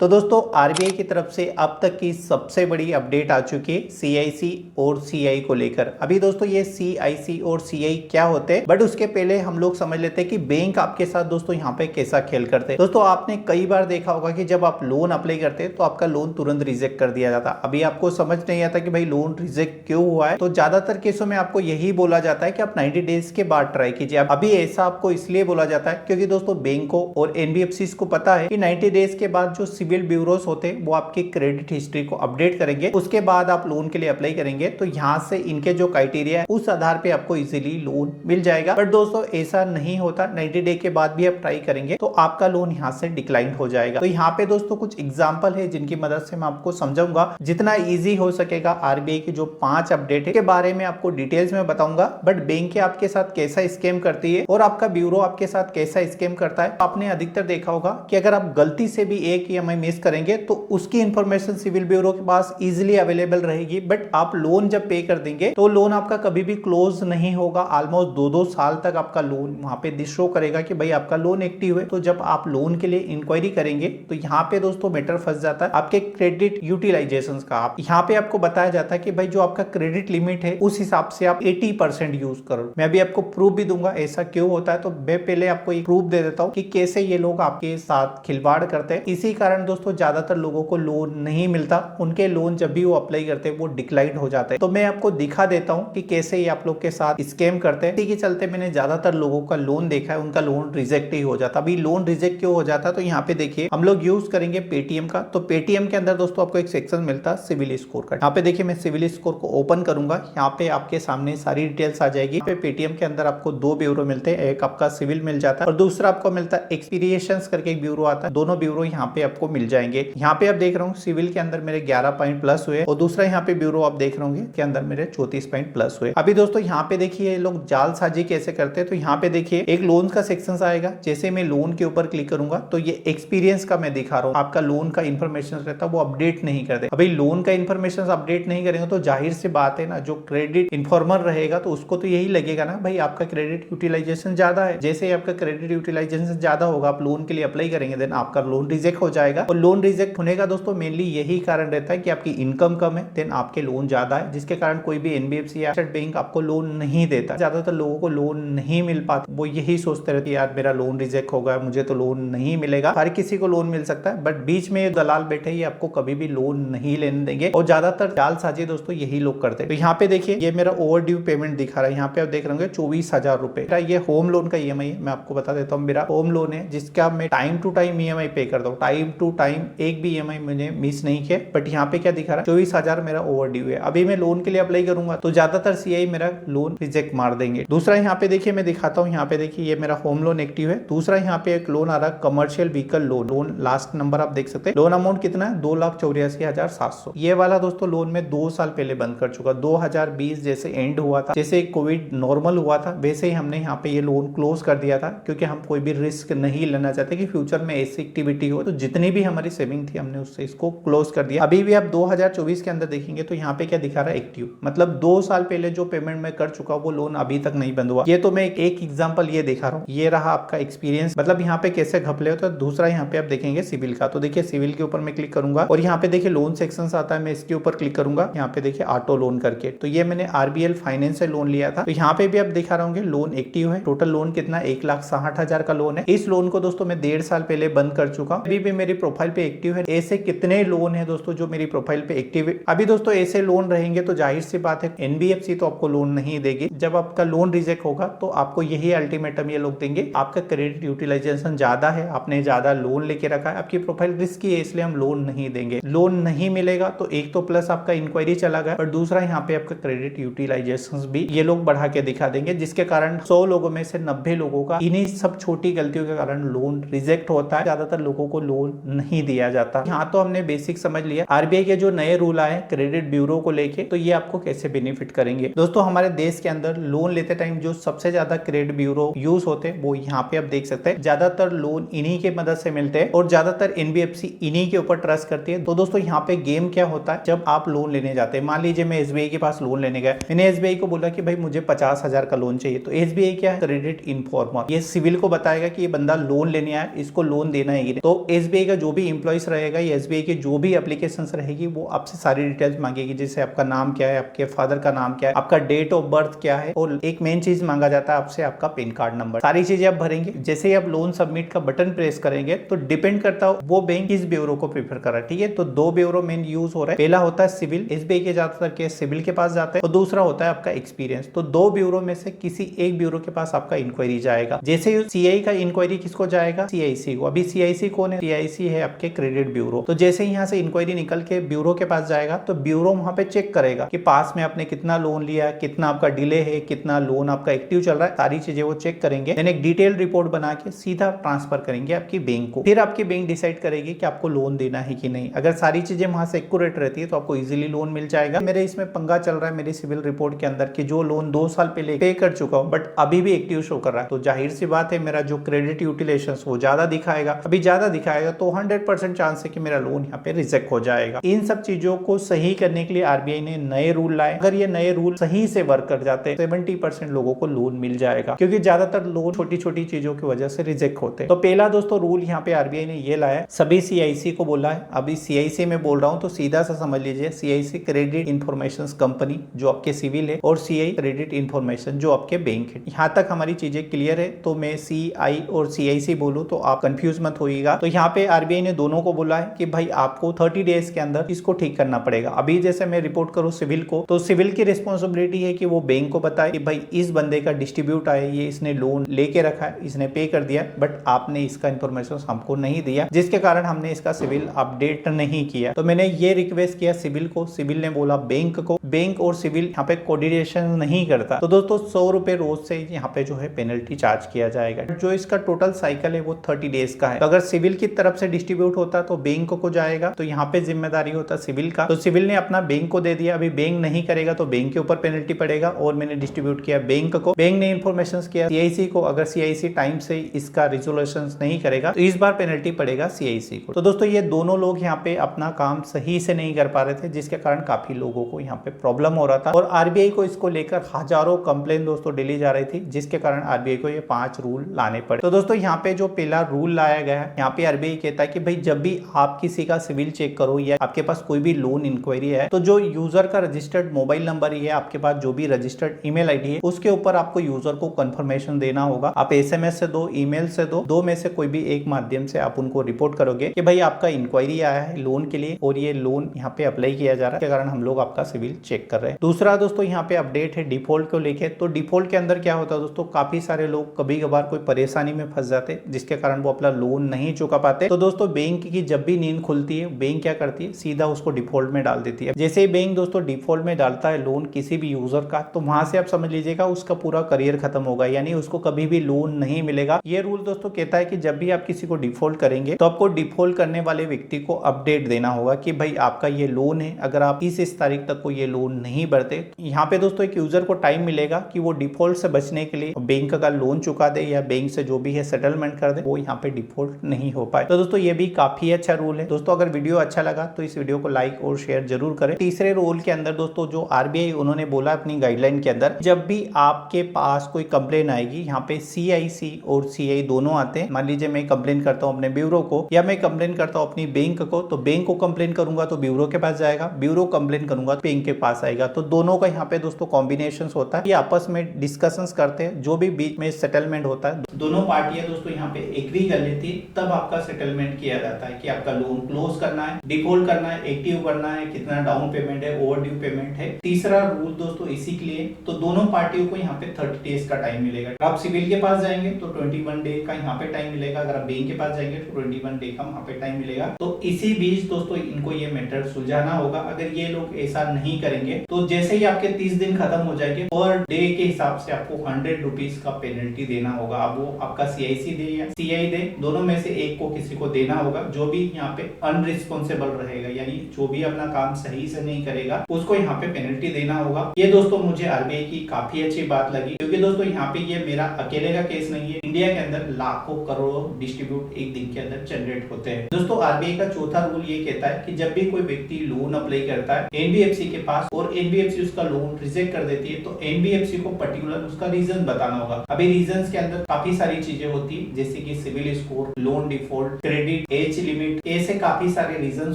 तो दोस्तों आरबीआई की तरफ से अब तक की सबसे बड़ी अपडेट आ चुकी है सीआईसी और सीआई को लेकर। अभी दोस्तों ये सीआईसी और सीआई क्या होते हैं, बट उसके पहले हम लोग समझ लेते हैं कि बैंक आपके साथ दोस्तों यहाँ पे कैसा खेल करते हैं। दोस्तों आपने कई बार देखा होगा कि जब आप लोन अप्लाई करते हैं तो आपका लोन तुरंत रिजेक्ट कर दिया जाता है। अभी आपको समझ नहीं आता कि भाई लोन रिजेक्ट क्यों हुआ है, तो ज्यादातर केसों में आपको यही बोला जाता है कि आप 90 डेज के बाद ट्राई कीजिए। अभी ऐसा आपको इसलिए बोला जाता है क्योंकि दोस्तों बैंकों और एनबीएफसी को पता है कि 90 डेज के बाद जो सिविल ब्यूरोस होते हैं वो आपकी क्रेडिट हिस्ट्री को अपडेट करेंगे, उसके बाद आप लोन के लिए अप्लाई करेंगे तो यहाँ से इनके जो क्राइटेरिया है उस आधार पे आपको इजीली लोन मिल जाएगा। बट दोस्तों ऐसा नहीं होता, 90 डे के बाद भी आप ट्राई करेंगे तो आपका लोन यहाँ से डिक्लाइन हो जाएगा। तो यहाँ पे दोस्तों कुछ एग्जाम्पल है जिनकी मदद से मैं आपको समझाऊंगा जितना ईजी हो सकेगा। आरबीआई की जो 5 अपडेट है के बारे में आपको डिटेल्स में बताऊंगा, बट बैंक आपके साथ कैसा स्कैम करती है और आपका ब्यूरो आपके साथ कैसा स्कैम करता है। आपने अधिकतर देखा होगा कि अगर आप गलती से भी एक ईएमआई मिस करेंगे तो उसकी इंफॉर्मेशन सिविल ब्यूरो के पास इजीली अवेलेबल रहेगी, बट आप लोन जब पे कर देंगे तो लोन आपका कभी भी क्लोज नहीं होगा। ऑलमोस्ट 2-2 साल तक आपका लोन वहां पे शो करेगा कि भाई आपका लोन एक्टिव है। तो जब आप लोन के लिए इंक्वायरी करेंगे तो यहाँ पे दोस्तों मैटर फंस जाता है आपके क्रेडिट यूटिलाइजेशन का। यहाँ पे आपको बताया जाता है कि भाई जो आपका क्रेडिट लिमिट है उस हिसाब से आप 80% यूज करो। मैं अभी आपको प्रूफ भी दूंगा ऐसा क्यों होता है। तो मैं पहले आपको एक प्रूफ दे देता हूँ कि कैसे ये लोग आपके साथ खिलवाड़ करते हैं। इसी कारण दोस्तों ज्यादातर लोगों को लोन नहीं मिलता, उनके लोन जब भी वो अप्लाई करते हैं वो डिक्लाइन हो जाते हैं। तो मैं आपको दिखा देता हूँ कि कैसे ये आप लोग के साथ स्कैम करते हैं। इसी के चलते मैंने ज्यादातर लोगों का लोन देखा है, उनका लोन रिजेक्ट ही हो जाता। अभी लोन रिजेक्ट क्यों हो जाता है तो यहाँ पे देखिए हम लोग यूज करेंगे पेटीएम का। तो पेटीएम के अंदर दोस्तों आपको एक सेक्शन मिलता है सिविल स्कोर का। यहाँ पे देखिए मैं सिविल स्कोर को ओपन करूंगा, यहाँ पे आपके सामने सारी डिटेल्स आ जाएगी। पेटीएम के अंदर आपको 2 ब्यूरो मिलते हैं, एक आपका सिविल मिल जाता है और दूसरा आपको मिलता है एक्सपीरियंस करके एक ब्यूरो आता है। दोनों ब्यूरो यहाँ पे आपको मिल जाएंगे। यहाँ पे आप देख रहा हूँ सिविल के अंदर मेरे 11 पॉइंट प्लस हुए और दूसरा यहाँ पे ब्यूरो आप देख रहे होंगे के अंदर मेरे 34 पॉइंट प्लस हुए। अभी दोस्तों यहाँ पे देखिए लोग जालसाजी कैसे करते हैं। तो यहाँ पे देखिए एक लोन का सेक्शन आएगा, जैसे मैं लोन के ऊपर क्लिक करूंगा तो ये एक्सपीरियंस का मैं दिखा रहा हूँ आपका लोन का इन्फॉर्मेशन रहता है वो अपडेट नहीं करते। अभी लोन का इन्फॉर्मेशन अपडेट नहीं करेंगे तो जाहिर सी बात है ना, जो क्रेडिट इन्फॉर्मर रहेगा तो उसको तो यही लगेगा ना भाई आपका क्रेडिट यूटिलाइजेशन ज्यादा है। जैसे ही आपका क्रेडिट यूटिलाइजेशन ज्यादा होगा आप लोन के लिए अप्लाई करेंगे देन आपका लोन रिजेक्ट हो जाएगा। और लोन रिजेक्ट होने का दोस्तों मेनली यही कारण रहता है कि आपकी इनकम कम है देन आपके लोन ज्यादा है, जिसके कारण कोई भी एनबीएफसी या बैंक आपको लोन नहीं देता। ज्यादातर लोगों को लोन नहीं मिल पाता, वो यही सोचते रहते यार मेरा लोन रिजेक्ट होगा मुझे तो लोन नहीं मिलेगा। हर किसी को लोन मिल सकता है बट बीच में दलाल बैठे ही आपको कभी भी लोन नहीं लेने देंगे और ज्यादातर जालसाजी दोस्तों यही लोग करते हैं। तो यहाँ पे देखिए ये मेरा ओवर ड्यू पेमेंट दिखा रहा है, यहाँ पे आप देख रहे होंगे 24,000 रुपए। ये होम लोन का ईएमआई है, मैं आपको बता देता हूँ मेरा होम लोन है जिसका मैं टाइम टू टाइम ईएमआई पे करता हूँ। टाइम टू टाइम एक भी ईएमआई मैंने मिस नहीं किया। बट यहाँ पे क्या दिखा रहा है 24,000 मेरा ओवर ड्यू है। अभी मैं लोन के लिए अप्लाई करूंगा तो ज्यादातर सीआई मेरा लोन रिजेक्ट मार देंगे। दूसरा यहाँ पे देखिए मैं दिखाता हूँ, यहाँ पे देखिए ये मेरा होम लोन एक्टिव है। दूसरा यहाँ पे एक लोन आ रहा है commercial vehicle loan last number आप देख सकते हैं। लोन अमाउंट कितना है 2,84,700। ये वाला दोस्तों लोन में 2 साल पहले बंद कर चुका। 2020 जैसे एंड हुआ था, जैसे कोविड नॉर्मल हुआ था वैसे ही हमने यहाँ पे ये लोन क्लोज कर दिया था क्योंकि हम कोई भी रिस्क नहीं लेना चाहते कि फ्यूचर में ऐसी एक्टिविटी हो। तो जितनी भी हमारी सेविंग थी हमने उससे इसको क्लोज कर दिया। अभी भी आप 2024 के अंदर देखेंगे तो यहाँ पे क्या दिखा रहा है एक्टिव, मतलब 2 साल पहले जो पेमेंट मैं कर चुका वो लोन अभी तक नहीं बंद हुआ। ये तो मैं एक एग्जांपल ये दिखा रहा हूँ। ये रहा आपका एक्सपीरियंस, मतलब यहाँ पे कैसे घपले हो। तो दूसरा यहाँ पे आप देखेंगे सिविल का। तो देखिए सिविल के ऊपर मैं क्लिक करूंगा और यहाँ पे देखिए लोन सेक्शन आता है, मैं इसके ऊपर क्लिक करूंगा। यहाँ पे देखिए ऑटो लोन करके, तो ये मैंने आरबीएल फाइनेंस से लोन लिया था। तो यहाँ पे भी आप दिखा रहा हूँ लोन एक्टिव है। टोटल लोन कितना 1,60,000 का लोन है। इस लोन को दोस्तों मैं 1.5 साल पहले बंद कर चुका हूँ। अभी भी मेरी प्रोफाइल पे एक्टिव है। ऐसे कितने लोन है दोस्तों जो मेरी प्रोफाइल पे एक्टिव है। अभी दोस्तों ऐसे लोन रहेंगे तो जाहिर सी बात है एनबीएफसी तो आपको लोन नहीं देगी। जब आपका लोन रिजेक्ट होगा तो आपको यही अल्टीमेटम ये लोग देंगे, आपका क्रेडिट यूटिलाइजेशन ज्यादा है, आपने ज्यादा लोन लेके रखा है, आपकी प्रोफाइल रिस्की है इसलिए हम लोन नहीं देंगे। लोन नहीं मिलेगा तो एक तो प्लस आपका इंक्वायरी चला गया और दूसरा यहाँ पे आपका क्रेडिट यूटिलाइजेशन भी ये लोग बढ़ा के दिखा देंगे, जिसके कारण 100 लोगों में से 90 लोगों का इन्हीं सब छोटी गलतियों के कारण लोन रिजेक्ट होता है। ज्यादातर लोगों को लोन नहीं दिया जाता। यहाँ तो हमने बेसिक समझ लिया आरबीआई के जो नए रूल आए क्रेडिट ब्यूरो को लेके, तो ये आपको कैसे बेनिफिट करेंगे। दोस्तों हमारे देश के अंदर लोन लेते टाइम जो सबसे ज्यादा क्रेडिट ब्यूरो यूज होते हैं वो यहाँ पे आप देख सकते हैं। ज्यादातर लोन इन्हीं के मदद से मिलते हैं और ज्यादातर एनबीएफसी इन्हीं के ऊपर ट्रस्ट करती है। तो दोस्तों यहाँ पे गेम क्या होता है, जब आप लोन लेने जाते हैं, मान लीजिए मैं एसबीआई के पास लोन लेने गया, मैंने एसबीआई को बोला कि भाई मुझे 50,000 का लोन चाहिए। तो एसबीआई क्या है क्रेडिट इन्फॉर्मर, ये सिविल को बताएगा कि ये बंदा लोन लेने आया, इसको लोन देना है। तो एसबीआई का जो भी एम्प्लॉइज रहेगा या एसबीआई के जो भी एप्लीकेशन रहेगी वो आपसे सारी डिटेल्स मांगेगी, जैसे आपका नाम क्या है, आपके फादर का नाम क्या है, आपका डेट ऑफ बर्थ क्या है, और एक मेन चीज मांगा जाता है आपसे आपका पैन कार्ड नंबर। सारी चीजें आप भरेंगे। जैसे ही आप लोन सबमिट का बटन प्रेस करेंगे तो डिपेंड करता है वो बैंक किस ब्यूरो को प्रीफर कर रहा है। ठीक है, तो दो ब्यूरो मेन यूज हो रहा है। पहला होता है सिविल, एसबीआई के ज्यादातर केस सिविल के पास जाता है, और दूसरा होता है आपका एक्सपीरियंस। तो दो ब्यूरो में से किसी एक ब्यूरो के पास आपका इंक्वायरी जाएगा। जैसे सीआई का इंक्वायरी किसको जाएगा, सीआईसी को। अभी सीआईसी कौन है, सीआईसी है आपके क्रेडिट ब्यूरो। तो जैसे ही यहाँ से इंक्वायरी निकल के ब्यूरो के पास जाएगा तो ब्यूरो वहां पे चेक करेगा कि पास में आपने कितना लोन लिया, कितना आपका डिले है, कितना लोन आपका एक्टिव चल रहा है, सारी चीजें वो चेक करेंगे। देन एक डिटेल रिपोर्ट बना के सीधा ट्रांसफर करेंगे आपकी बैंक को। फिर आपकी बैंक डिसाइड करेगी कि आपको लोन देना है कि नहीं। अगर सारी चीजें वहां से एक्यूरेट रहती है तो आपको इजीली लोन मिल जाएगा। मेरे इसमें पंगा चल रहा है मेरी सिविल रिपोर्ट के अंदर कि जो लोन 2 साल पहले पे कर चुका हूं बट अभी भी एक्टिव शो कर रहा है, तो जाहिर सी बात है मेरा जो क्रेडिट यूटिलेशन वो ज्यादा दिखाएगा। अभी ज्यादा दिखाएगा तो 100% चांस है कि मेरा लोन यहाँ पे रिजेक्ट हो जाएगा। इन सब चीजों को सही करने के लिए आरबीआई ने नए रूल लाए। अगर ये नए रूल सही से वर्क कर जाते 70% लोगों को लोन मिल जाएगा, क्योंकि ज्यादातर लोन छोटी छोटी चीजों की वजह से रिजेक्ट होते हैं। तो पहला दोस्तों रूल यहाँ पे आरबीआई ने ये लाया, सभी सीआईसी को बोला है। अभी सीआईसी में बोल रहा हूँ तो सीधा सा समझ लीजिए, सीआईसी क्रेडिट इंफॉर्मेशन कंपनी जो आपके सिविल है, और सीआई क्रेडिट इंफॉर्मेशन जो आपके बैंक है। यहाँ तक हमारी चीजें क्लियर है। तो मैं सीआई और सीआईसी बोलूँ तो आप कंफ्यूज मत होइएगा। तो यहाँ पे आरबीआई ने दोनों को बोला है कि भाई आपको 30 डेज के अंदर इसको ठीक करना पड़ेगा। अभी जैसे मैं रिपोर्ट करूँ सिविल को, तो सिविल की रिस्पॉन्सिबिलिटी है कि वो बैंक को बताए कि भाई इस बंदे का डिस्ट्रीब्यूट आया, ये इसने लोन लेके रखा है, इसने पे कर दिया, बट आपने इसका इंफॉर्मेशन हमको नहीं दिया, जिसके कारण हमने इसका सिविल अपडेट नहीं किया। तो मैंने ये रिक्वेस्ट किया सिविल को, सिविल ने बोला बैंक को। बैंक और सिविल यहाँ पे कोऑर्डिनेशन नहीं करता, तो दोस्तों 100 रुपए रोज से यहाँ पे जो है पेनल्टी चार्ज किया जाएगा। जो इसका टोटल साइकिल है वो 30 डेज का है। तो अगर सिविल की तरफ से डिस्ट्रीब्यूट होता तो बैंक को जाएगा, तो यहाँ पे जिम्मेदारी होता सिविल का। तो सिविल ने अपना बैंक को दे दिया, अभी बैंक नहीं करेगा तो बैंक के ऊपर पेनल्टी पड़ेगा, और मैंने डिस्ट्रीब्यूट किया बैंक को। बैंक ने इन्फॉर्मेशन किया सीआईसी को, अगर सीआईसी टाइम से इसका रिजोल्यूशन नहीं करेगा तो इस बार पेनल्टी पड़ेगा सीआईसी को। तो दोस्तों ये दोनों लोग यहाँ पे अपना काम सही से नहीं कर पा रहे थे, जिसके कारण काफी लोगों को यहाँ पे प्रॉब्लम हो रहा था, और आरबीआई को इसको लेकर हजारों कंप्लेन दोस्तों डेली जा रही थी, जिसके कारण आरबीआई को ये 5 रूल लाने पड़े। तो दोस्तों यहाँ पे जो पहला रूल लाया गया है, यहाँ पे आरबीआई कहता है कि भाई जब भी आप किसी का सिविल चेक करो या आपके पास कोई भी लोन इंक्वायरी है, तो जो यूजर का रजिस्टर्ड मोबाइल नंबर है, आपके पास जो भी रजिस्टर्ड ईमेल आईडी है, उसके ऊपर आपको यूजर को कंफर्मेशन देना होगा। आप एसएमएस से दो, ईमेल से दो में से कोई भी एक माध्यम से आप उनको रिपोर्ट करोगे कि भाई आपका इंक्वायरी आया है लोन के लिए, और ये लोन यहाँ पे अप्लाई किया जा रहा है, के कारण हम लोग आपका सिविल चेक कर रहे हैं। दूसरा दोस्तों यहाँ पे अपडेट है डिफॉल्ट को लेके। तो डिफॉल्ट के अंदर क्या होता है दोस्तों, काफी सारे लोग कभी कभार कोई परेशानी में फंस जाते, जिसके कारण वो अपना लोन नहीं चुका पाते। तो दोस्तों बैंक की जब भी नींद खुलती है, बैंक क्या करती है, सीधा उसको डिफॉल्ट में डाल देती है। जैसे ही बैंक दोस्तों डिफॉल्ट में डालता है लोन किसी भी यूजर का, तो वहां से आप समझ लीजिएगा उसका पूरा करियर खत्म होगा, यानी उसको कभी भी लोन नहीं मिलेगा। ये रूल दोस्तों कहता है कि जब भी आप किसी को डिफॉल्ट करेंगे तो आपको डिफॉल्ट करने वाले व्यक्ति को अपडेट देना होगा कि भाई आपका ये लोन है, अगर आप इस तारीख तक को ये लोन नहीं भरते। यहाँ पे दोस्तों एक यूजर को टाइम मिलेगा कि वो डिफॉल्ट से बचने के लिए बैंक का लोन चुका दे या बैंक से जो भी है सेटलमेंट कर दे, वो यहाँ पे डिफॉल्ट नहीं हो पाए। तो दोस्तों ये भी काफी अच्छा रूल है। दोस्तों अगर वीडियो अच्छा लगा तो इस वीडियो को लाइक और शेयर जरूर करें। तीसरे रूल के अंदर दोस्तों जो आरबीआई उन्होंने बोला अपनी गाइडलाइन के अंदर, जब भी आपके पास कोई कंप्लेन आएगी, यहाँ पे सीआईसी और सीआई दोनों आते हैं। मान लीजिए मैं कंप्लेन करता हूँ अपने ब्यूरो को, या मैं कंप्लेन करता हूँ अपनी बैंक को, तो बैंक को कंप्लेन करूंगा तो ब्यूरो के पास जाएगा, ब्यूरो कंप्लेन करूंगा तो बैंक के पास आएगा। तो दोनों का यहाँ पे दोस्तों कॉम्बिनेशन होता है, ये आपस में डिस्कशंस करते हैं, जो भी बीच में सेटलमेंट होता है दोनों पार्टियां दोस्तों यहाँ पे एग्री कर लेती है, तब आपका सेटलमेंट किया जाता है कि आपका लोन क्लोज करना है, डिफॉल्ट करना है, एक्टिव करना है, कितना डाउन पेमेंट है, ओवर ड्यू पेमेंट है। तीसरा रूल दोस्तों इसी के लिए, तो दोनों पार्टियों को यहाँ पे 30 डेज का टाइम मिलेगा। आप सिविल के पास जाएंगे तो 21 डे का यहाँ पे टाइम मिलेगा, अगर आप बैंक के पास जाएंगे तो 21 डे का वहाँ पे टाइम मिलेगा। तो इसी बीच दोस्तों इनको ये मैटर सुलझाना होगा। अगर ये लोग ऐसा नहीं करेंगे तो जैसे ही आपके 30 दिन खत्म हो जाएंगे, पर डे के हिसाब से आपको 100 रुपीज का पेनल्टी देना होगा। अब वो आपका सीआईसी दे या सीआई दे, दोनों में से एक को किसी को देना होगा। जो भी यहाँ पे अनरिस्पॉन्सिबल रहेगा, यानी जो भी अपना काम सही से नहीं करेगा, उसको यहाँ पे पेनल्टी देना होगा। ये दोस्तों मुझे आरबीआई की काफी अच्छी बात लगी, क्योंकि दोस्तों यहाँ पे ये मेरा अकेले का केस नहीं है। इंडिया के अंदर लाखों करोड़ों डिस्ट्रीब्यूट एक दिन के अंदर जनरेट होते हैं। दोस्तों आरबीआई का चौथा रूल ये कहता है कि जब भी कोई व्यक्ति लोन अप्लाई करता है एनबीएफसी के पास और एनबीएफसी उसका लोन रिजेक्ट कर देती है, तो एनबीएफसी को पर्टिकुलर उसका रीजन बताना होगा। अभी रीजन के अंदर काफी सारी चीजें होती है, जैसे कि CIBIL score, loan default, credit limit, age limit, ऐसे काफी सारे रीजन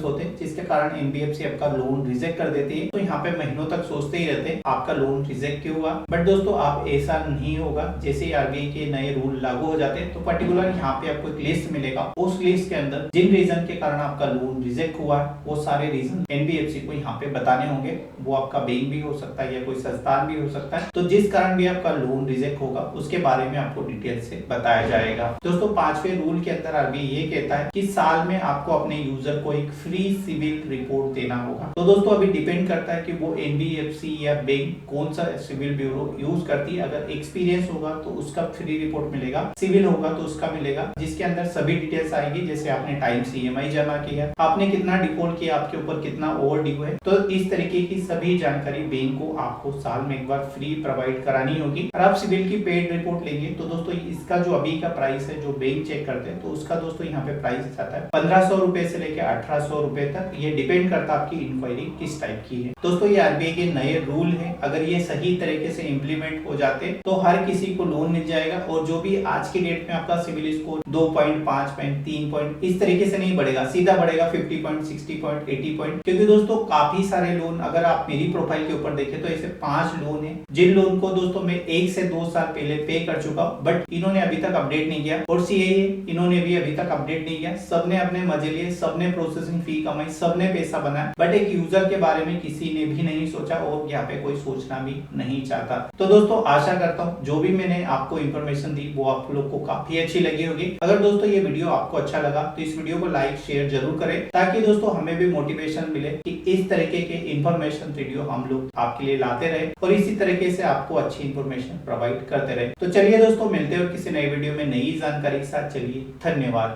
होते हैं जिसके कारण एनबीएफसी आपका लोन रिजेक्ट कर देती है। तो यहाँ पे महीनों तक सोचते ही रहते हैं आपका लोन रिजेक्ट क्यों हुआ। बट दोस्तों आप ऐसा नहीं होगा। जैसे ही आरबीआई के नए रूल लागू हो जाते हैं तो पर्टिकुलर यहाँ पे आपको एक लिस्ट मिलेगा। उस लिस्ट के अंदर जिन रीजन के कारण आपका लोन रिजेक्ट हुआ है वो सारे रीजन एनबीएफसी को यहाँ पे बताने होंगे। वो आपका बैंक भी हो सकता है या कोई संस्थान भी हो सकता है। तो जिस कारण भी आपका लोन रिजेक्ट होगा उसके बारे में आपको डिटेल से बताया जाएगा। दोस्तों 5वें रूल के अंदर आरबीआई ये कहता है कि साल में आपको अपने यूजर को एक फ्री सिविल रिपोर्ट देना होगा। तो दोस्तों अभी डिपेंड करता है कि वो एनबीएफसी या बैंक कौन सा सिविल ब्यूरो यूज करती है। अगर एक्सपीरियंस होगा तो उसका फ्री रिपोर्ट मिलेगा, सिविल होगा तो उसका मिलेगा, जिसके अंदर सभी डिटेल्स आएगी। जैसे आपने टाइम से ईएमआई जमा किया, आपने कितना डिफॉल्ट किया, आपके ऊपर कितना ओवर ड्यू है, तो इस तरीके की सभी जानकारी बैंक को आपको साल में एक बार फ्री प्रोवाइड करानी होगी। और आप सिविल की पेड रिपोर्ट लेंगे तो दोस्तों इसका जो अभी का प्राइस है जो बैंक चेक करते हैं तो उसका दोस्तों यहाँ पे प्राइस आता है 1500 रुपए से लेकर 1800 रुपए तक। ये डिपेंड करता है आपकी इंक्वायरी किस टाइप की है। दोस्तों ये आरबीआई के नए रूल है, अगर ये सही तरीके से इम्प्लीमेंट हो जाते तो हर किसी को लोन मिल जाएगा। और जो भी आज की डेट में आपका CIBIL score 2 point, 5 point, 3 point इस तरीके से नहीं बढ़ेगा, सीधा बढ़ेगा 50 पॉइंट, 60 पॉइंट, 80 पॉइंट। क्योंकि दोस्तों काफी सारे लोन अगर आप मेरी प्रोफाइल के ऊपर देखें तो ऐसे 5 लोन है जिन लोन को दोस्तों मैं 1 से 2 साल पहले पे कर चुका, बट इन्होंने अभी तक अपडेट नहीं किया। और सीआईए इन्होंने भी अभी तक अपडेट नहीं किया। सबने अपने मजे लिए, सबने प्रोसेसिंग फी कमाई, सबने पैसा बनाया, बट एक यूजर के बारे में किसी ने भी नहीं सोचा और यहाँ पे कोई सोचना भी नहीं चाहता। तो दोस्तों आशा करता हूँ जो भी मैंने आपको इन्फॉर्मेशन दी वो आप लोग को काफी अच्छी लगी होगी। अगर दोस्तों ये वीडियो आपको अच्छा लगा तो इस वीडियो को लाइक शेयर जरूर करें, ताकि दोस्तों हमें भी मोटिवेशन मिले कि इस तरीके के इन्फॉर्मेशन वीडियो हम लोग आपके लिए लाते रहे और इसी तरीके से आपको अच्छी इन्फॉर्मेशन प्रोवाइड करते रहे। तो चलिए दोस्तों मिलते हैं किसी नए वीडियो में नई जानकारी के साथ। चलिए धन्यवाद।